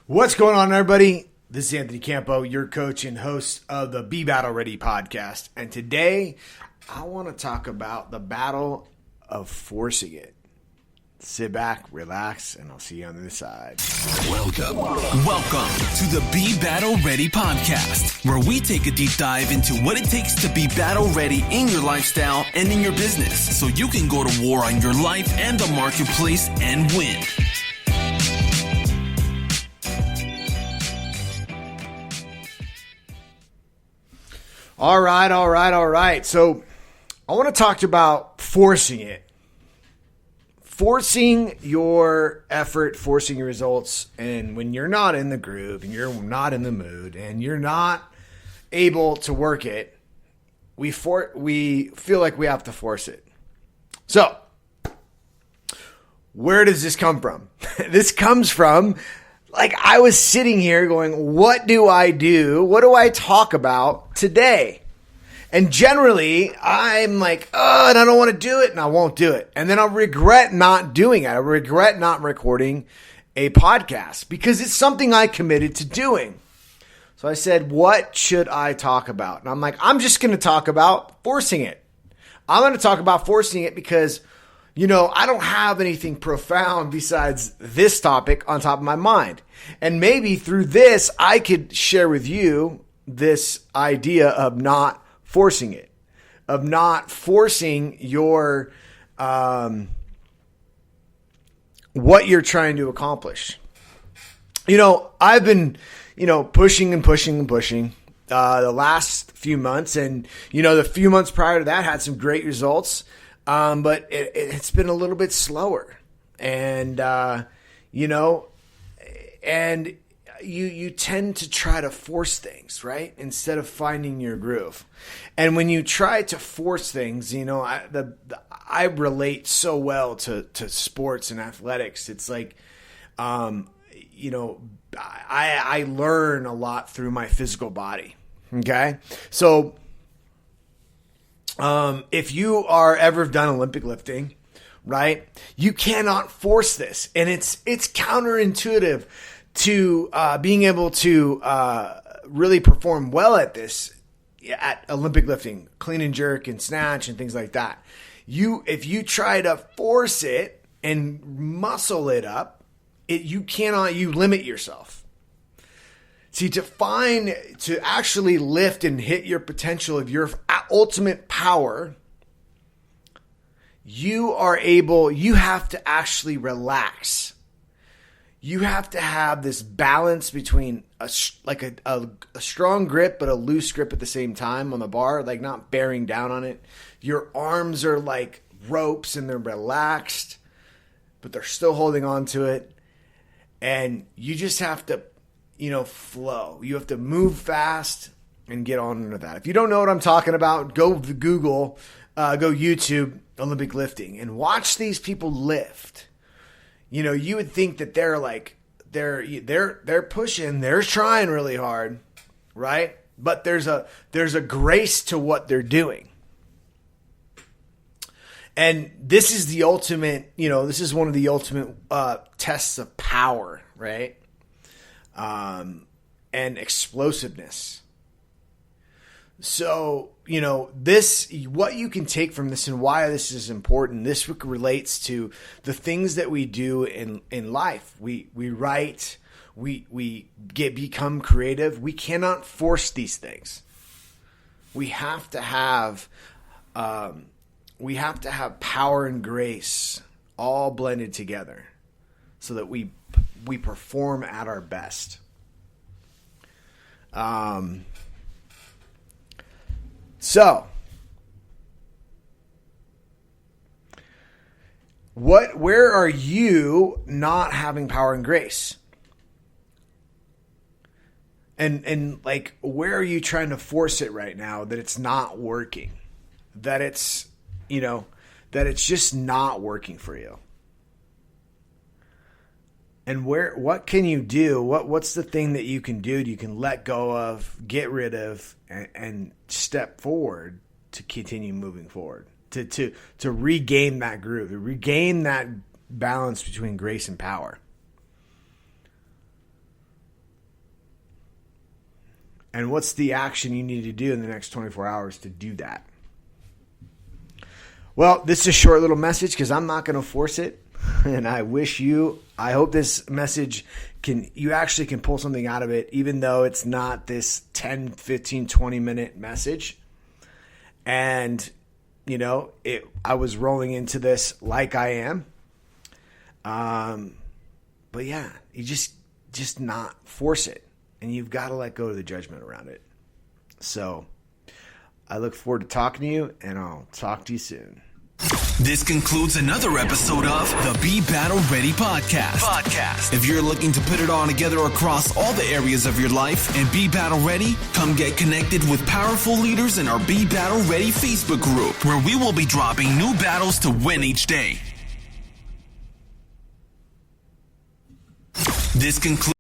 What's going on, everybody? This is Anthony Campo, your coach and host of the Be Battle Ready podcast. And today, I want to talk about the battle of forcing it. Sit back, relax, and I'll see you on the other side. Welcome to the Be Battle Ready podcast, where we take a deep dive into what it takes to be battle ready in your lifestyle and in your business, so you can go to war on your life and the marketplace and win. All right. So I want to talk about forcing it. Forcing your effort, forcing your results, and when you're not in the groove and you're not in the mood and you're not able to work it, we feel like we have to force it. So, where does this come from? This comes from, I was sitting here going, what do I do? What do I talk about today? And generally, I'm like, and I don't want to do it, and I won't do it. And then I'll regret not doing it. I regret not recording a podcast because it's something I committed to doing. So I said, what should I talk about? And I'm like, I'm just going to talk about forcing it. I'm going to talk about forcing it because, I don't have anything profound besides this topic on top of my mind. And maybe through this, I could share with you this idea of not forcing it, of not forcing your, what you're trying to accomplish. I've been, pushing the last few months, and, the few months prior to that had some great results. But it's been a little bit slower, and, and you tend to try to force things, right? Instead of finding your groove. And when you try to force things, I relate so well to sports and athletics. It's like, I learn a lot through my physical body. Okay. So, if you are ever done Olympic lifting, right, you cannot force this. And it's counterintuitive to being able to really perform well at this, at Olympic lifting, clean and jerk and snatch and things like that. If you try to force it and muscle it up, you limit yourself. See, to actually lift and hit your potential of your ultimate power, you have to actually relax. You have to have this balance between a strong grip but a loose grip at the same time on the bar, like not bearing down on it. Your arms are like ropes and they're relaxed, but they're still holding on to it. And you just have to, flow. You have to move fast and get on into that. If you don't know what I'm talking about, go Google, go YouTube Olympic lifting and watch these people lift. You would think that they're pushing, they're trying really hard, right? But there's a grace to what they're doing. And this is the ultimate, this is one of the ultimate tests of power, right? And explosiveness. So, what you can take from this and why this is important, this relates to the things that we do in life. We write, we become creative. We cannot force these things. We have to have power and grace all blended together so that we perform at our best. So, where are you not having power and grace? And where are you trying to force it right now that it's not working? That it's just not working for you? And what can you do? What's the thing that you can do? You can let go of, get rid of, and step forward to continue moving forward, to regain that groove, to regain that balance between grace and power. And what's the action you need to do in the next 24 hours to do that? Well, this is a short little message because I'm not going to force it. And I hope this message you actually can pull something out of it, even though it's not this 10, 15, 20 minute message. And, I was rolling into this like I am. But yeah, you just not force it. And you've got to let go of the judgment around it. So I look forward to talking to you, and I'll talk to you soon. This concludes another episode of the Be Battle Ready podcast. If you're looking to put it all together across all the areas of your life and be battle ready, come get connected with powerful leaders in our Be Battle Ready Facebook group, where we will be dropping new battles to win each day. This concludes